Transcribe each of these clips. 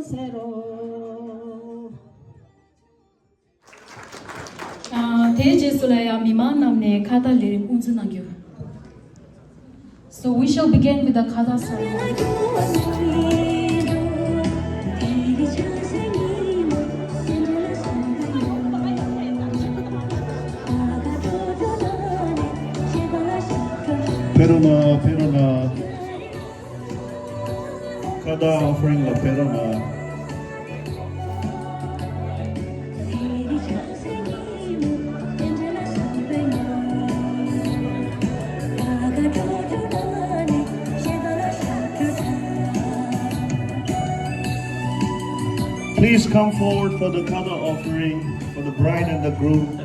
새로 대제술라야 미만남네 카다 리릭 운즈나규. So we shall begin with the Kada ceremony. Perona, Perona, Kada offering la Perona. Please come forward for the Kada offering for the bride and the groom.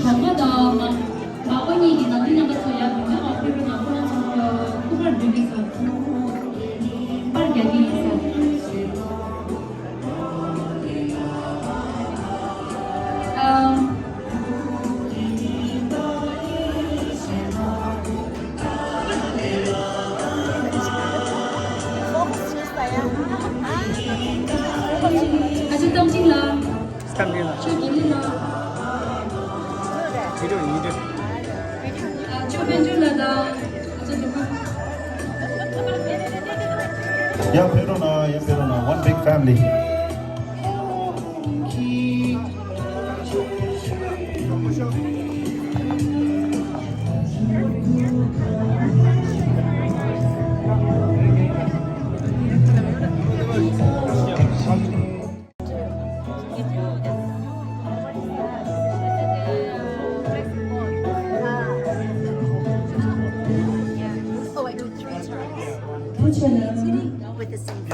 밤마다 마원이 나디나 같은 야 유명한 표현이 하면서 그걸 늘리서 빨리 얘기해서 아직 땀질라 스탄빌라 출길이라 이름 출변줄라다 Yeah, Perona, one big family. Oh, I do 3 times 부처는 with the same.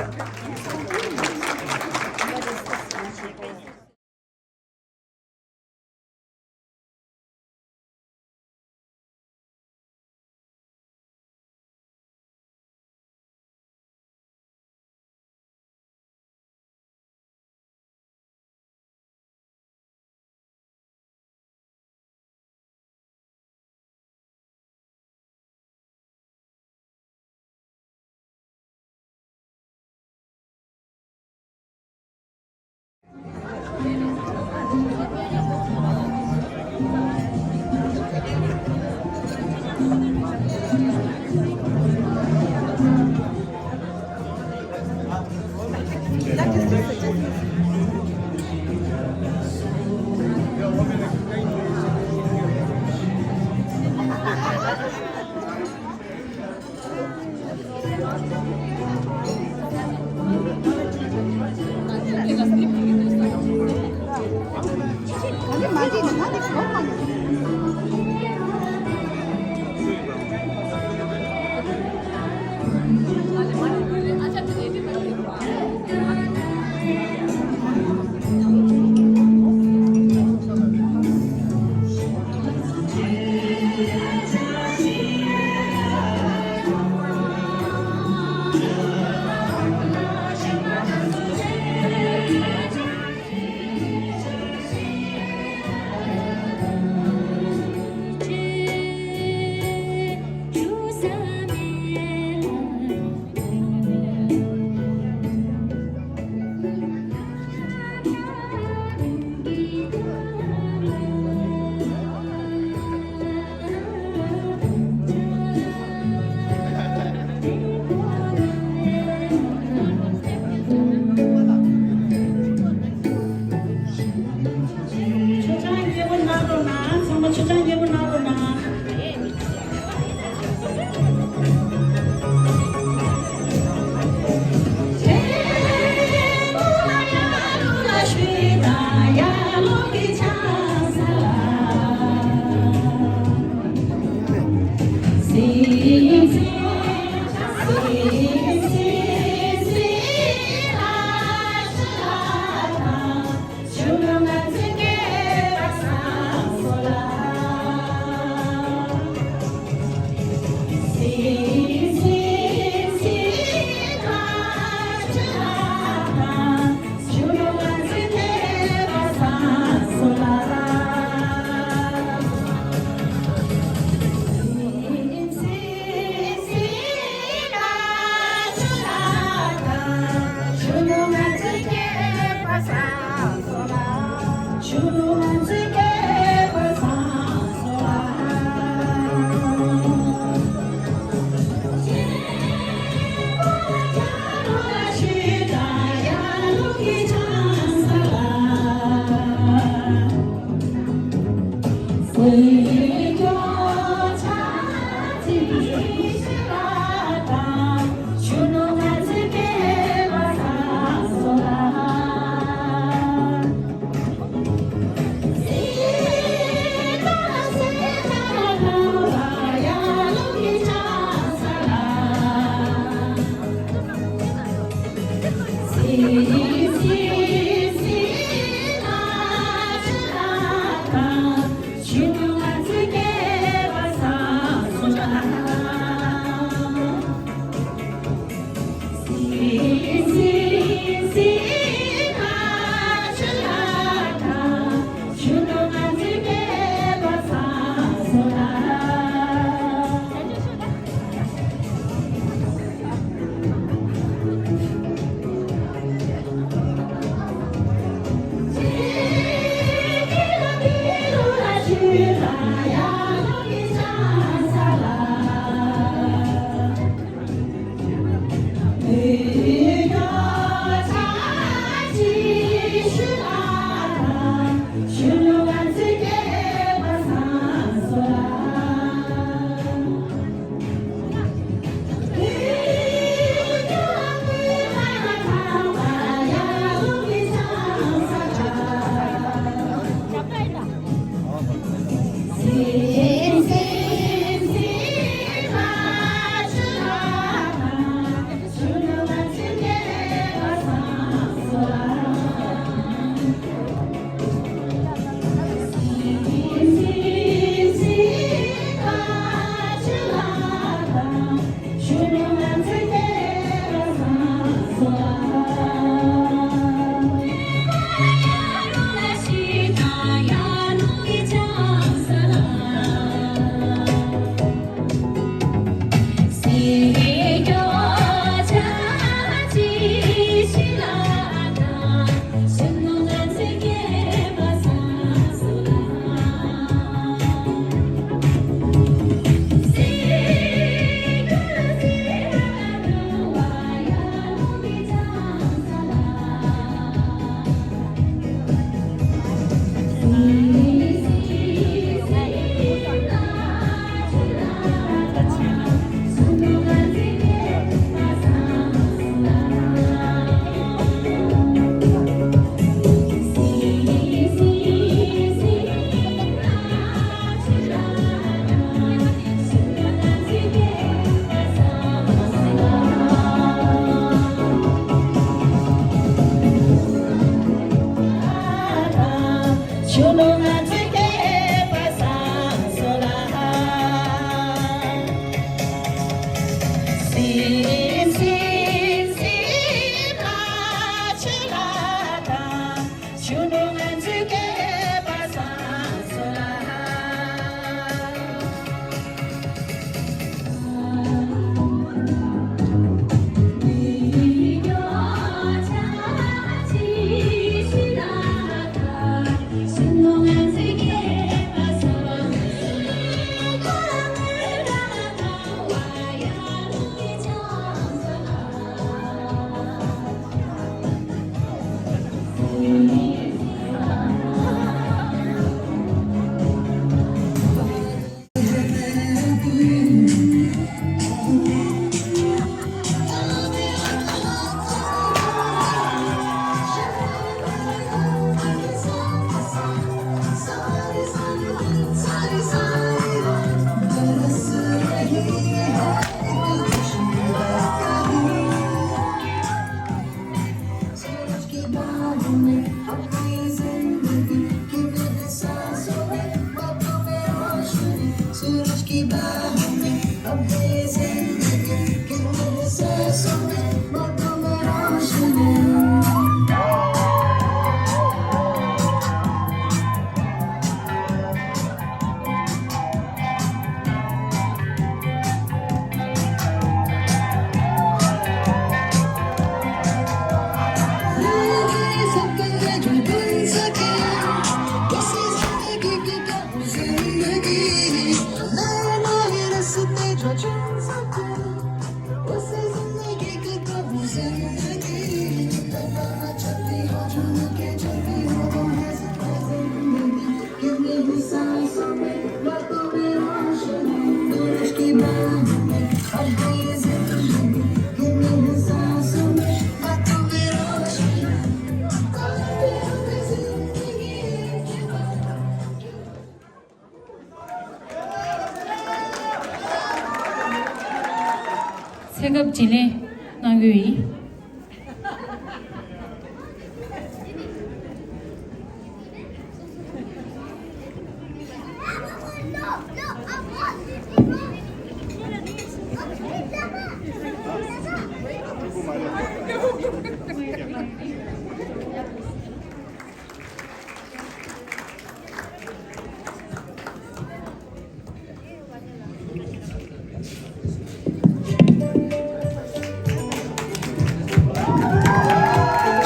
체급 진행 나유이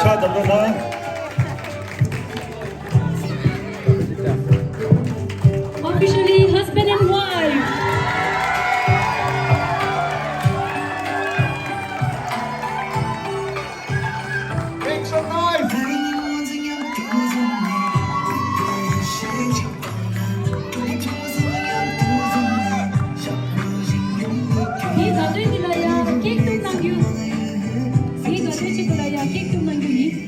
자, 넘어가. officially husband and wife. Make some noise. 이 가족이 들어야 케이크 좀 남겨. 이 가족이 들어야 케이크 좀 남겨니.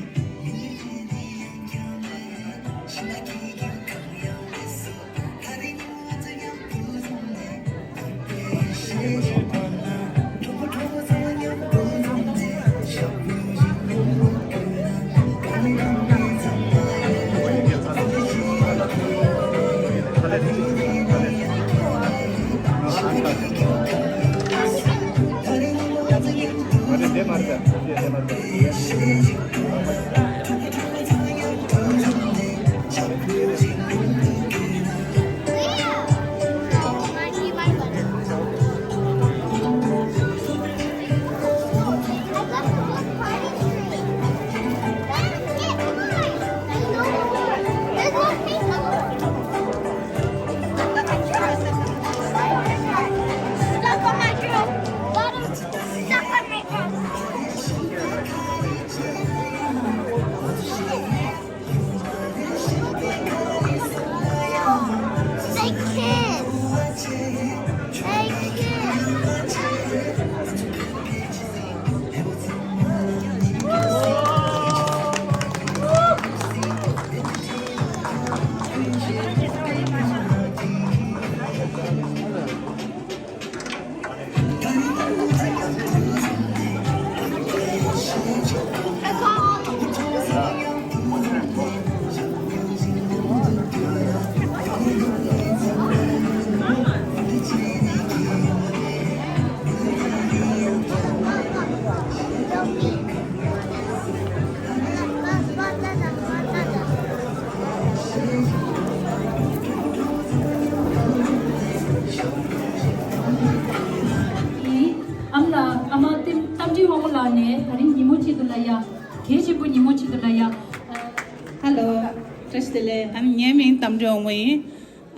Hello, Tristele. I'm Yemin Tamjongway.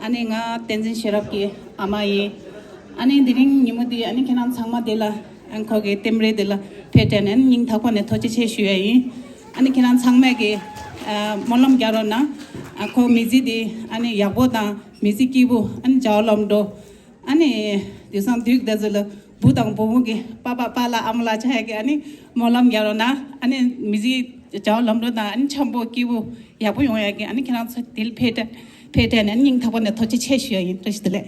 Aninga Tenzin Sherapki, Amai. Anin Ding Nimudi, Anikan Sama dela, and Koge Timbre de la Peten and Ning Tapone Tochi Shui. Anikan Sangmegi, Molam Garona, Ako Mizidi, Ani Yaboda, Mizikibu, and Jawlomdo. Ani, the San Duke Dazula, Budang Bomugi, Papa Pala Amla Chagani, Molam Garona, Ani Mizi. Jauh lamdo na an chambo kibu ya bu yong ya ge an kiran sa til pete an ning thapon na thochi che shya yin tristle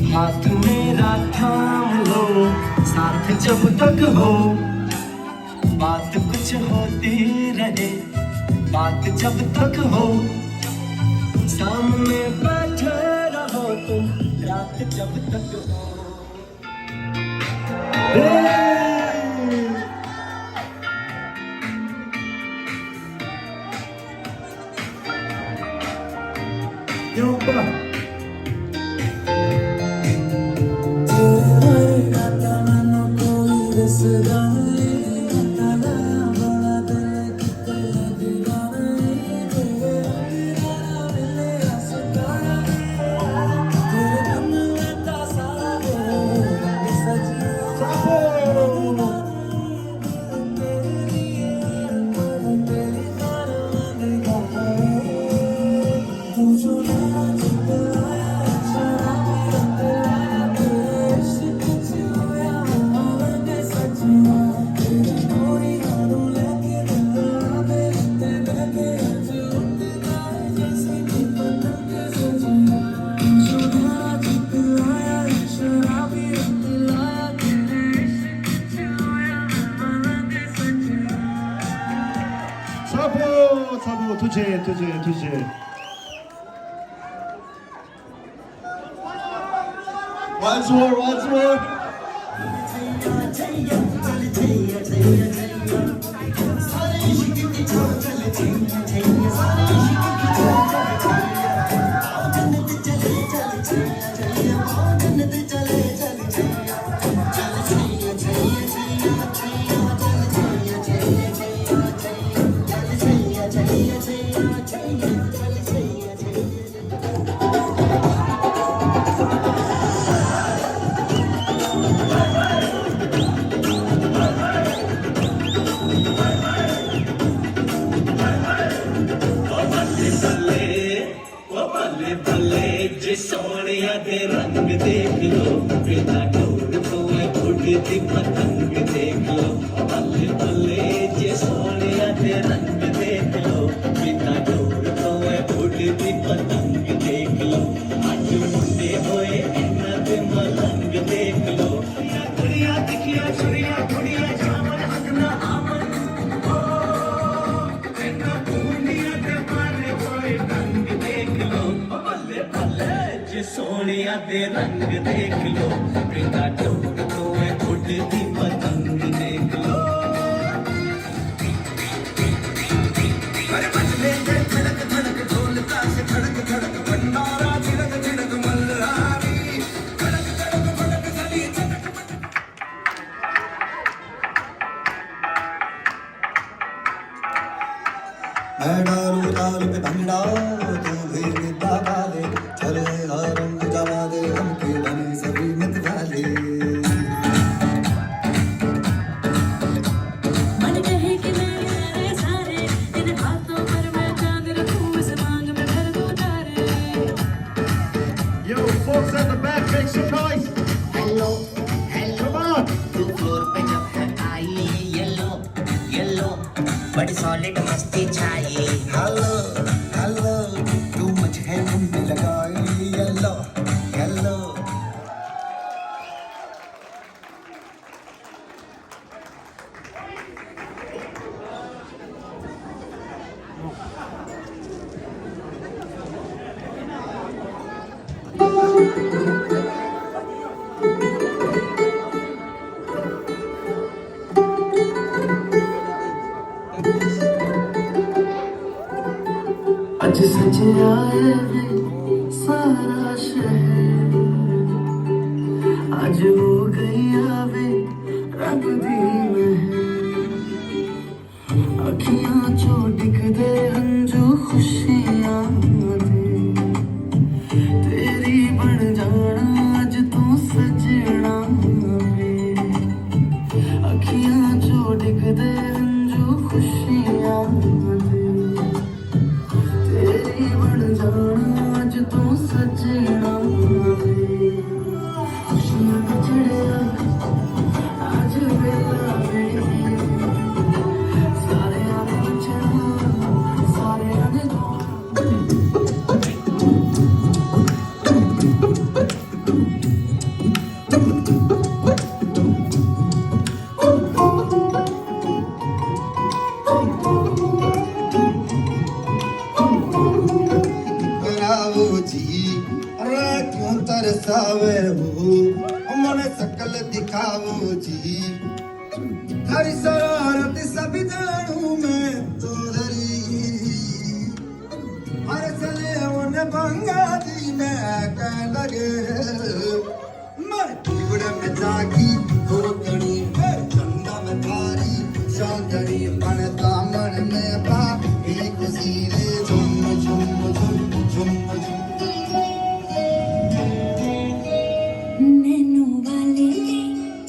हाथ मेरा थाम लो साथ जब तक हो बात कुछ होती रहे बात जब तक हो सामने बैठे रहो तुम रात जब तक हो तुझे Once more जे सोनिया दे रंग देख लो बिना डोर तो उड़ती पतंग देख लो बल्ले बल्ले जे सोनिया दे रंग देख लो बिना डोर तो उड़ती पतंग देख लो आज मुंडे होए इन्ना दे मलंग देख लो कुड़िया दिखिया कुड़िया जामन हगना आमन इन्ना कुड़िया दे मारे होए रंग देख लो बल्ले बल्ले जे सोनिया दे रंग देख लो बिना डोर तो उड़ती पतंग देख लो अरे बजने दे धड़क धड़क ढोल ताश धड़क धड़क भंडारा झिड़क झिड़क मल्हारी धड़क धड़क भड़क गली झटक मैं डालू ताल पे भंगड़ा तू भी गिद्दा गाले चले रंग जमा दे हमके बने सभी मत वाले मन कहे कि मेरे सारे इन हाथों पर मैं चांद रखूं इस मांग में भर दूं तारे Yo, folks at the back, make some noise. Hello Come on. तू फ्लोर पे जब है आई येलो येलो बड़ी सॉलिड मस्ती छाई हेलो हेलो तू मुझे मुंडी लगाई येलो येलो आज सजया है सारा शहर आज हो गई आवे रंग दी महर अखियां चो दिखदे हंजू खुशियां दे तेरी बन जाना अज तू सजना वे अखियां चो दिखदे हंजू खुशियां दे तेरी बन जाना अज तू सजना खुशियां चढ़िया आज वेला वे सारे आने बचना सारे आने करावो जी अरे क्यों तरसावे हो मन सकल दिखावो जी हरी शरारत सब जानू मैं तो धरी हर चले उन बंगा दी मैं कह लगे मैं गुड़ में जागी धोकड़ी चंदा में थारी चांदनी मन दामन में बा एक सीरे झुम झुम झुम झुम झुम नैनो वाले ने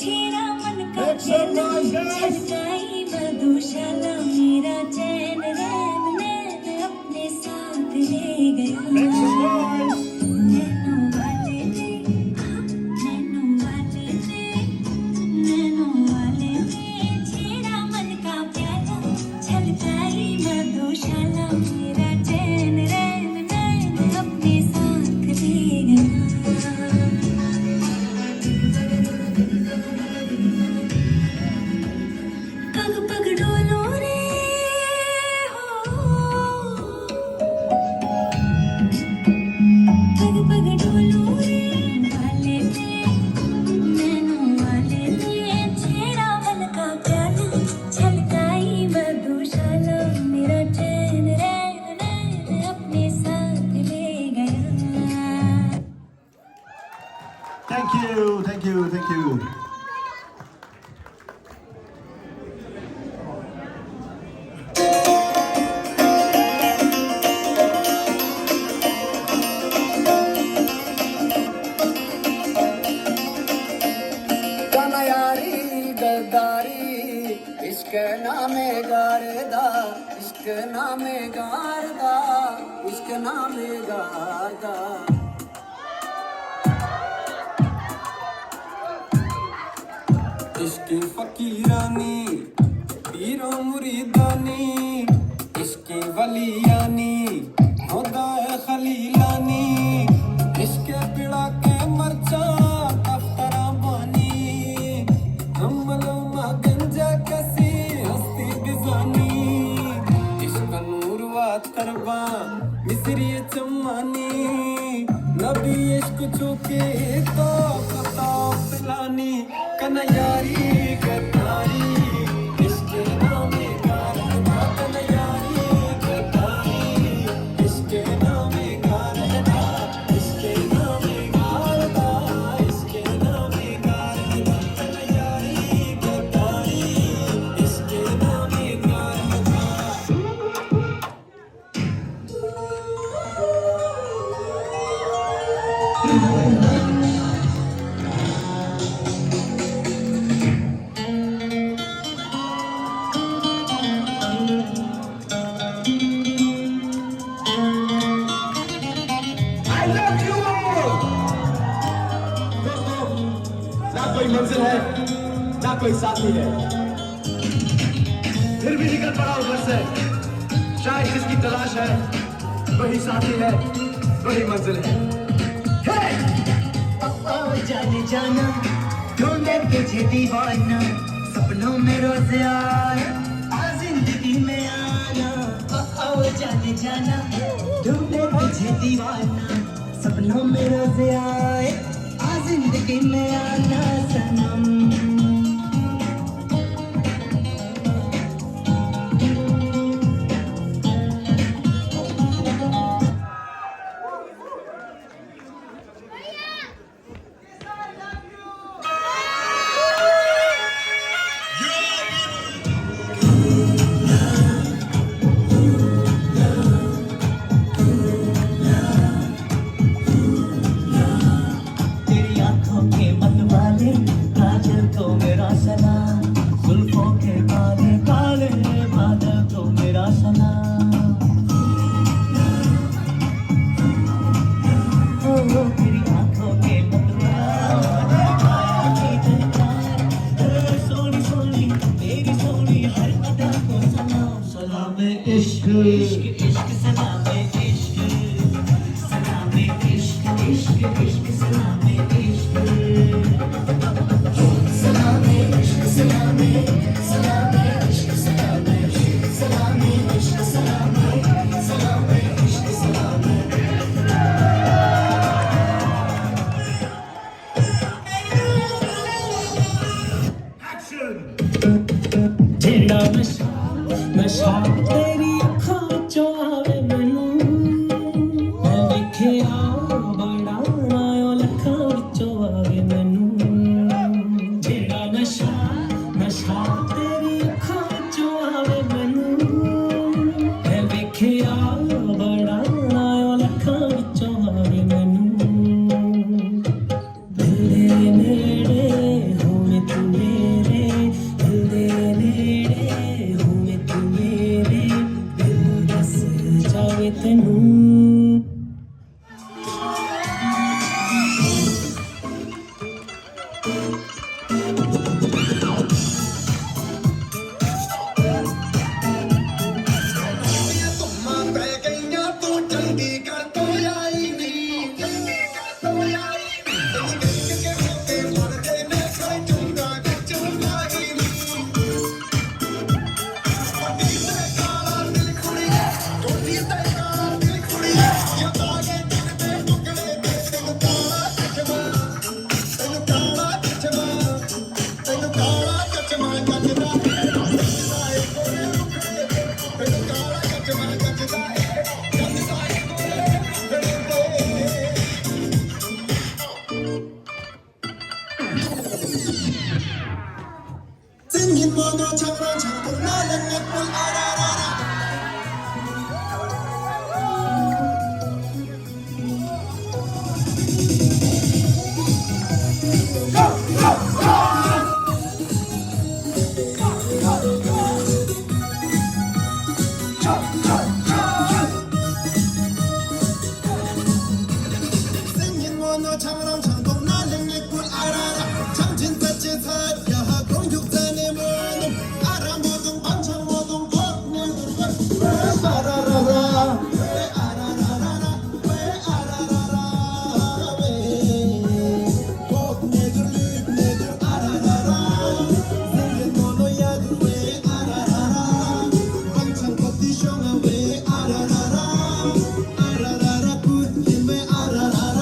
तेरा मन का छलकाई मधुशाला मेरा चैन रैन नैन अपने साथ ले गया नैनो वाले ने Thank you. Thank you. कनायारी गद्दारी इश्क नामे गारदा इश्क नामे गारदा इश्क नामे गारदा इश्क फकीरानी पीरो मुरीदानी इश्क वलियानी होदा है खलीलानी इश्क पिड़ा के मरचा अफ्तरा बानी हमलों गंजा कसी हस्ती दिजानी इश्क नूर वा तरबा मिसरी चम्मानी नबी इश्क चुके तो पता पिलानी कन्यारी गद्दारी इश्क नामे गारदा कन्यारी गद्दारी इश्क नामे गारदा इश्क नामे गारदा इश्क नामे गारदा कन्यारी गद्दारी इश्क नामे गारदा I love you all. दोस्तों, ना कोई मंजिल है ना कोई साथी है फिर भी निकल पड़ा हूं घर से शायद जिसकी तलाश है वही साथी है वही मंजिल है hey! जाने जाना ढूंढे तुझे दीवाना सपनों में रोज आए आ जिंदगी में आना ओ जाने जाना ढूंढे तुझे दीवाना सपनों में रोज आए आ जिंदगी में आना सनम तेरी आंखों के मतवाले काजल को मेरा सलाम जुल्फों के काले काले बादल को मेरा सलाम ओ तेरी आंखों के मतवाले सोनी सोनी मेरी सोनी हर अदा को सलाम सलाम इश्क इश्क इश्क सलाम इश्क सलाम इश्क इश्क इश्क सलाम इश्क सलाम इश्क सलाम सलाम इश्क सलाम सलाम इश्क सलाम सलाम इश्क सलाम जेड़ा नशा नशा तेरी अखां चों आवे मैनू मैं वेखिया बड़ा ओ लखां विचों आवे मैनू जेड़ा नशा नशा तेरी अखां चों आवे मैनू मैं वेखिया बड़ा ओ लखां विचों आवे मैनू दिल दे नेड़े होवे तू मेरे दिल दे नेड़े होवे तू मेरे दिल दस जावे तैनू 생긴 모노 장랑 장동 나는 예쁜 아라라라 생긴 모노 장랑 장동 나는 예쁜 아라라 장진 탓진 사야 공육산의 모노 알아 모든 반찬 모든 것 아라라라 왜 아라라라라 왜 아라라라 왜 곱내들 립내들 아라라라 생긴 모노야들 왜 아라라라 반찬 겉이쇼가 왜 아라라라 아라라라 굿긴 왜 아라라라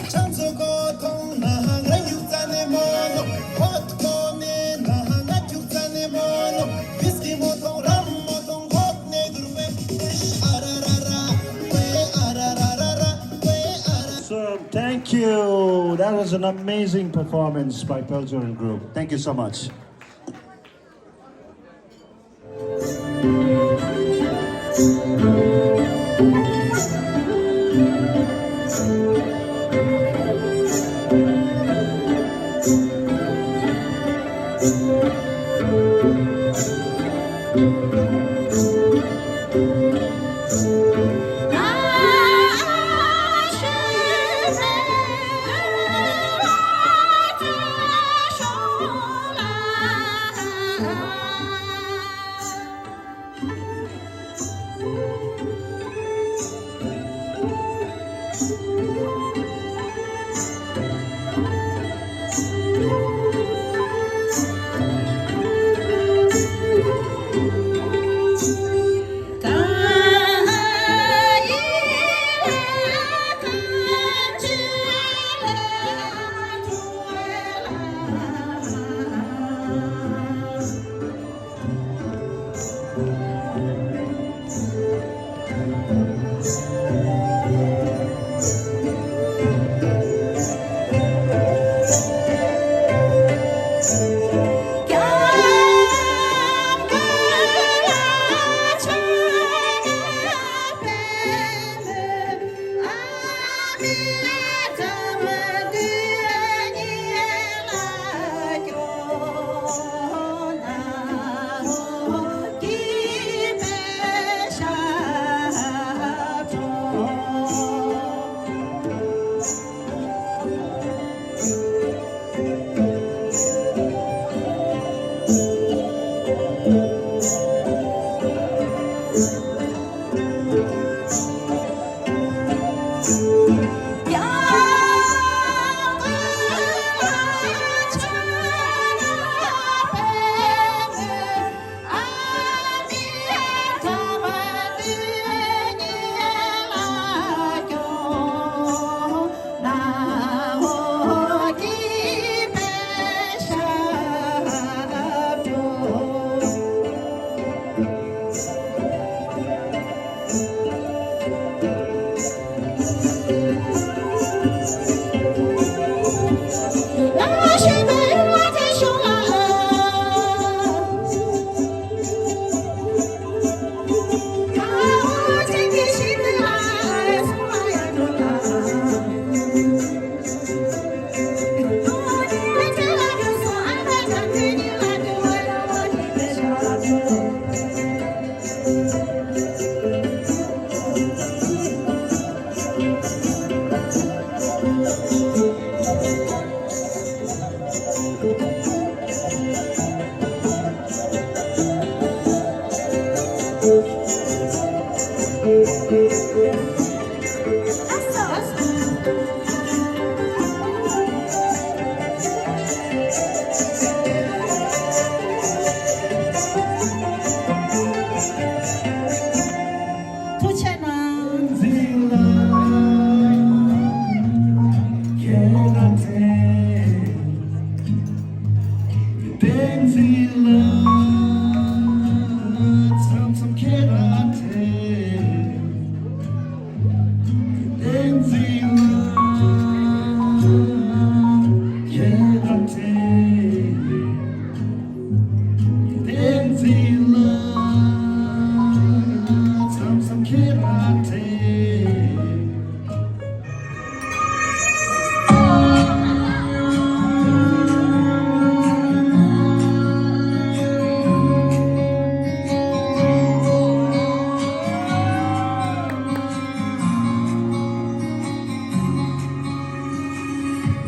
장소고통 나항랑 육산의 모노 헛코네 나항아 육산의 모노 위스키 모통 람 모통 곱내들 왜 아라라라 왜 아라라라라 왜 아라 So, thank you. That was an amazing performance by Pearl Jordan Group. Thank you so much.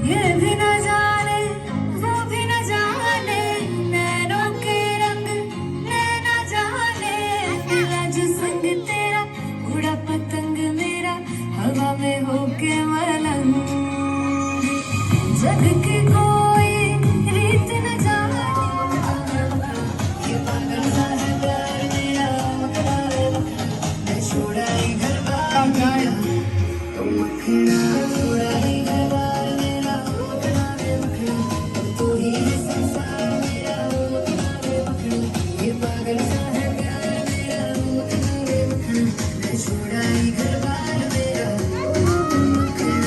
ये भी न जाने वो भी न जाने नैनों के रंग नैना जाने फिरा जो संग तेरा उड़ा पतंग मेरा हवा में होके मलंग जग की कोई रीत न जाने ये पागल सा है प्यार मेरा मैं छोड़ा ही घर बार मेरा तुम मखना छोड़ा ही घर बार मेरा मखना रे मखना तू ही है संसार मेरा मखना रे मखना ये पागल सा है प्यार मेरा मखना रे मखना मैं छोड़ा ही घर बार मेरा मखना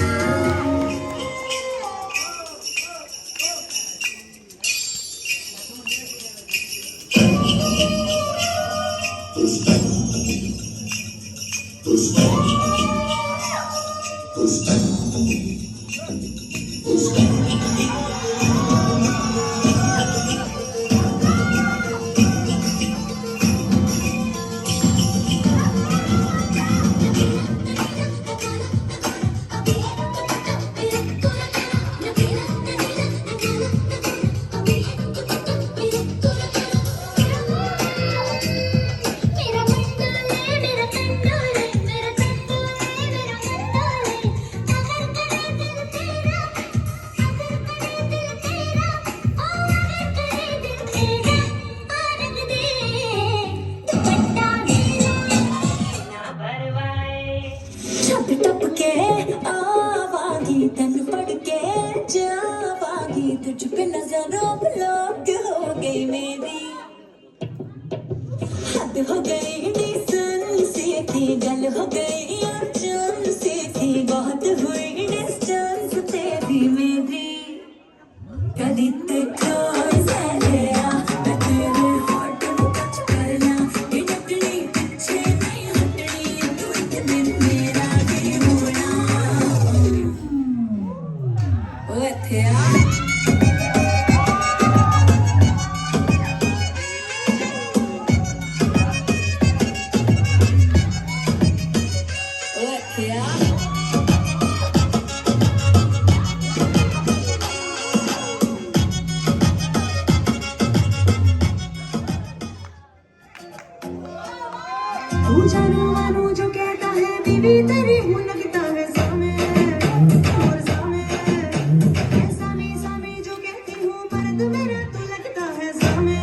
मेरा कंडोले मेरा कंडोले मेरा कंडोले मेरा कंडोले अगर करे दिल तेरा अगर करे दिल तेरा ओ अगर करे दिल तेरा आरग दे दुपट्टा मेरा ना भरवाए छप टप के आवागी तन पड़ के जावागी तुझ पे नजरों ब्लॉक हो गई मेरी हद हो गई डिसेंसी थी गल हो गई अर्जेंसी थी बहुत हुई डिस्टेंस तेरी मेरी कदी ते क्लोज है गया मैं तेरे हॉट में टच करना ये नकली पीछे नहीं हटनी तू एक दिन मेरा भी होना ओ थे तू जानू मानू जो कहता है बीवी तेरी हूँ लगता है सामे और सामे ये सामी सामी जो कहती हूँ मर्द मेरा तो लगता है सामे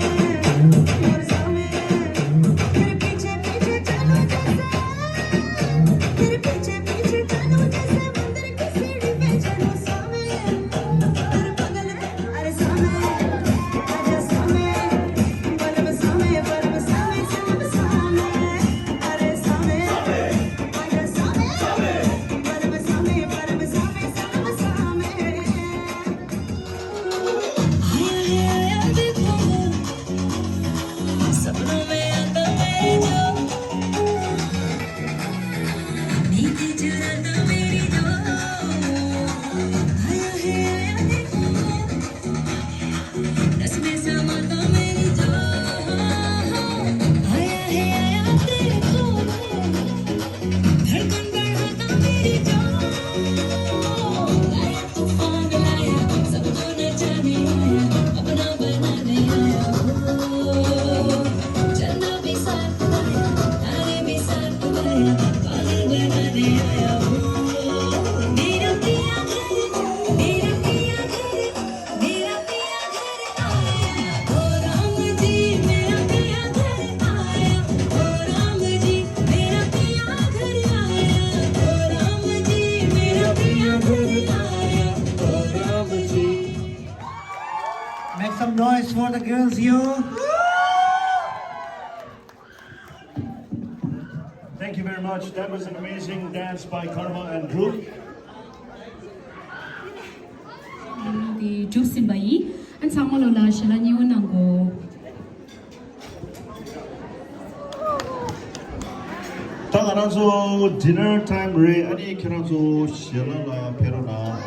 और सामे तेरे पीछे पीछे चलो जैसे तेरे पीछे पीछे चलो जैसे मंदिर की सीढ़ी पे चलो सामे तेरे बगल में अरे सामे आजा सामे बलम सामे बलम सामे सब सामे अरे सामे आजा सामे बलम सामे बलम सामे सब सामे आया देखो सपनों में आता मैं जो नींद चुराता मेरी जो आया देखो रस में समाता मेरी जो आया देखो धड़कन बढ़ाता मेरी जो लाया तूफान लाया सबको नचाने आया अपना बनाने आया हो चलना भी साथ आया तारे भी साथ आया पागल बनाने आया हो मेरा पिया घर मेरा पिया घर मेरा पिया घर आया ओ राम जी मेरा पिया घर आया ओ राम जी मेरा पिया घर आया ओ राम जी मेरा पिया घर आया ओ Ram ji Make some noise for the girls, you. Thank you very much. That was an amazing dance by Karma and Dhruv. Joseph Bai an sangolo la shalani wonango 자, 알아서 dinner time 래 아니 결혼서 시원하나 페로나.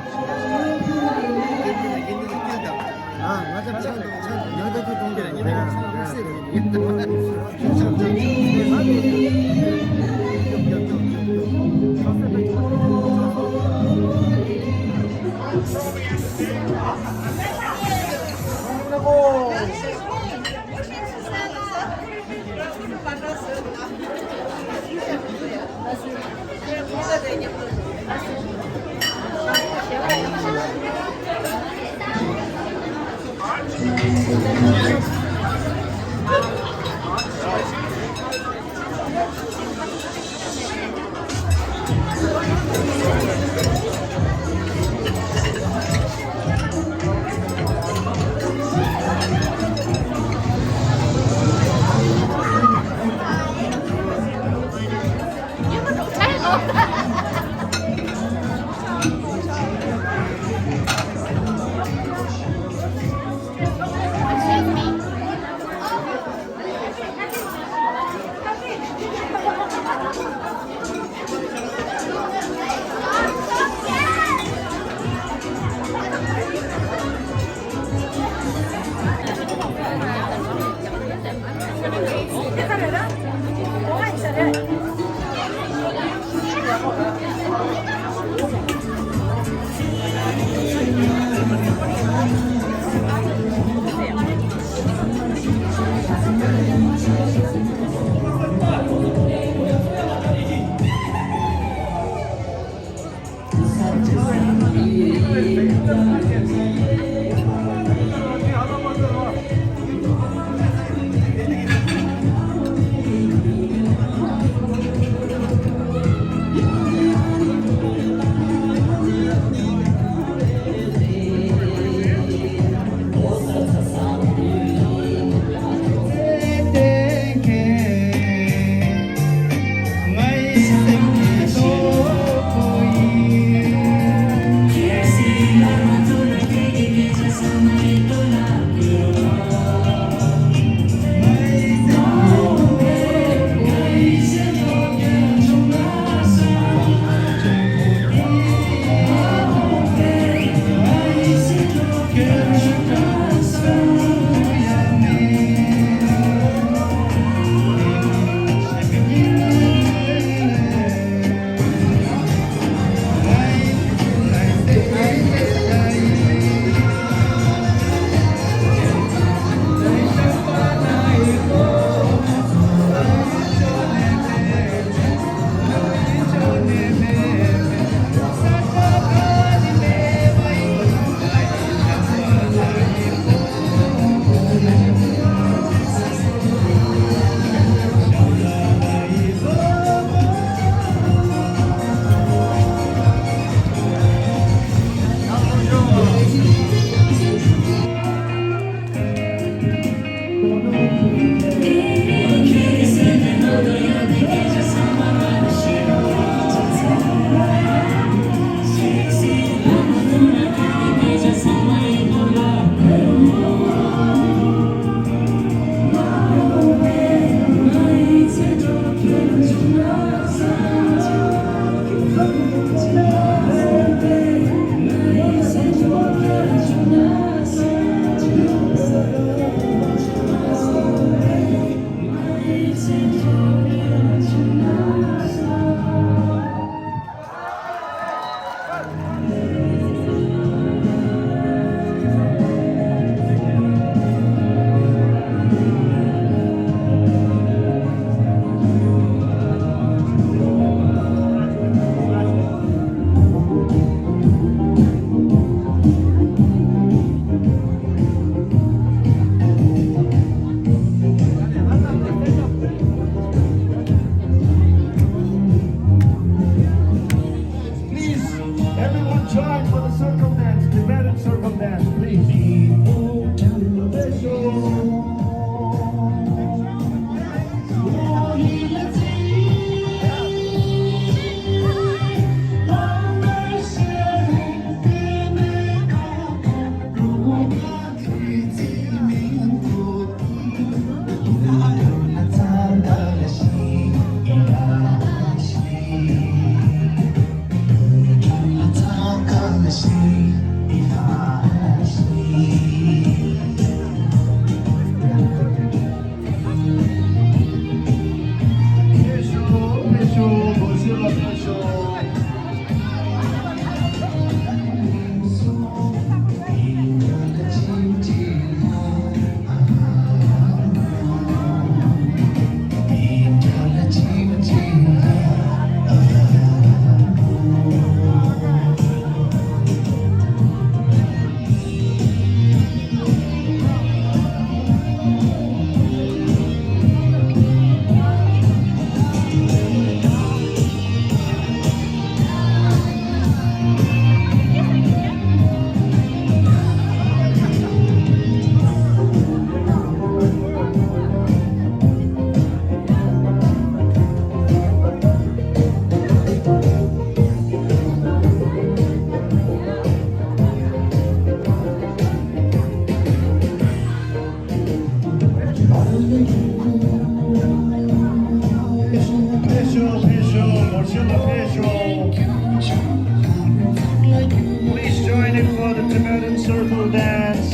Please join in for the Tibetan circle dance.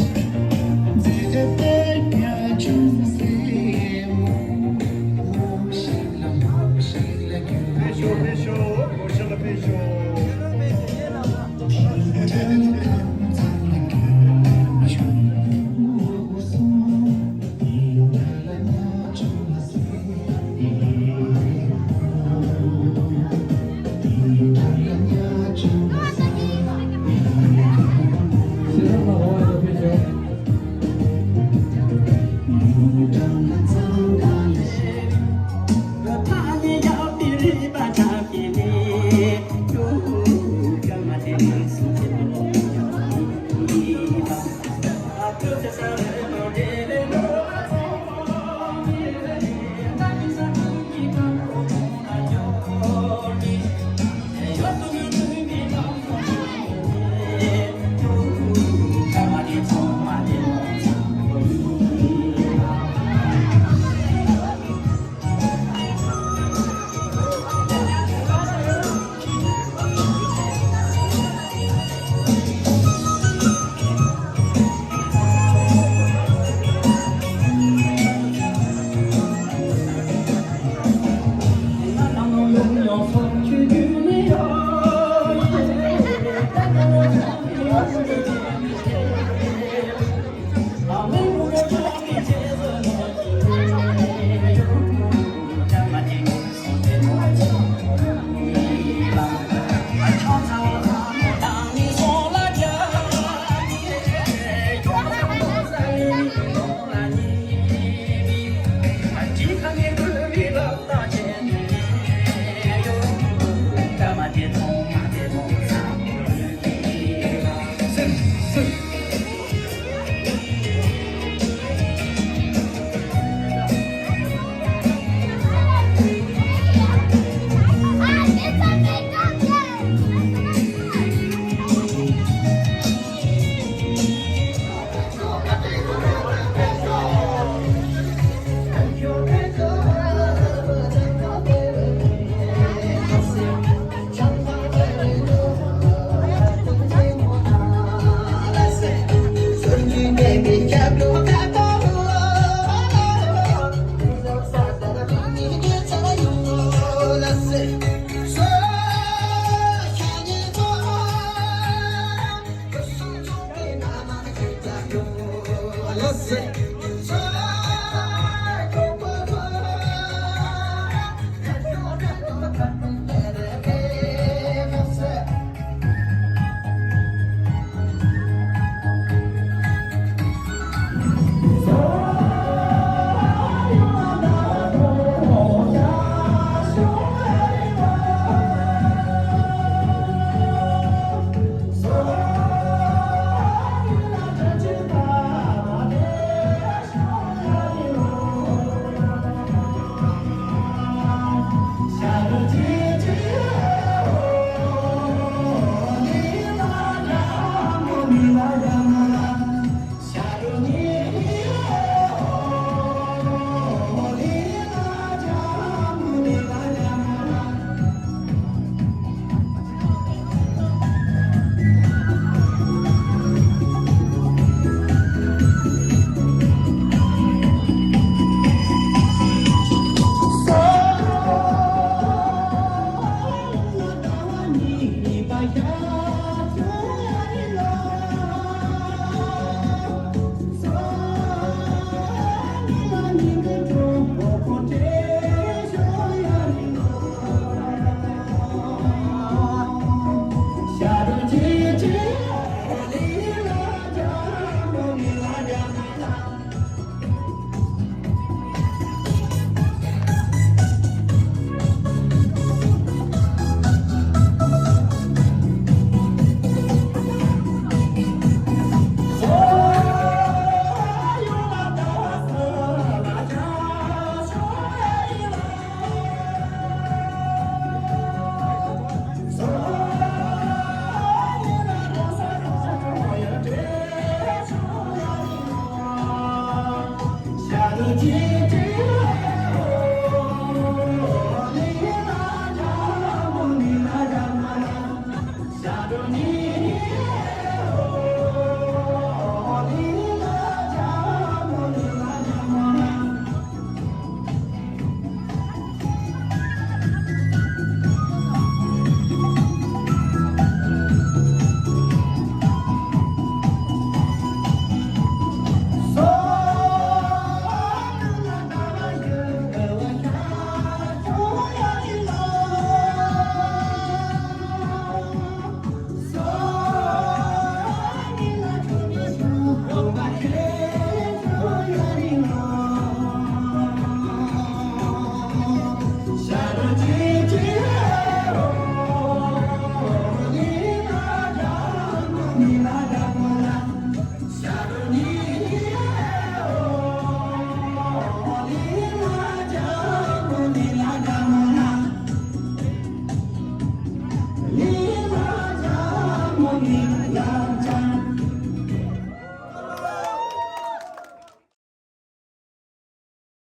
Pesho, pesho, Morshala pesho. Don't you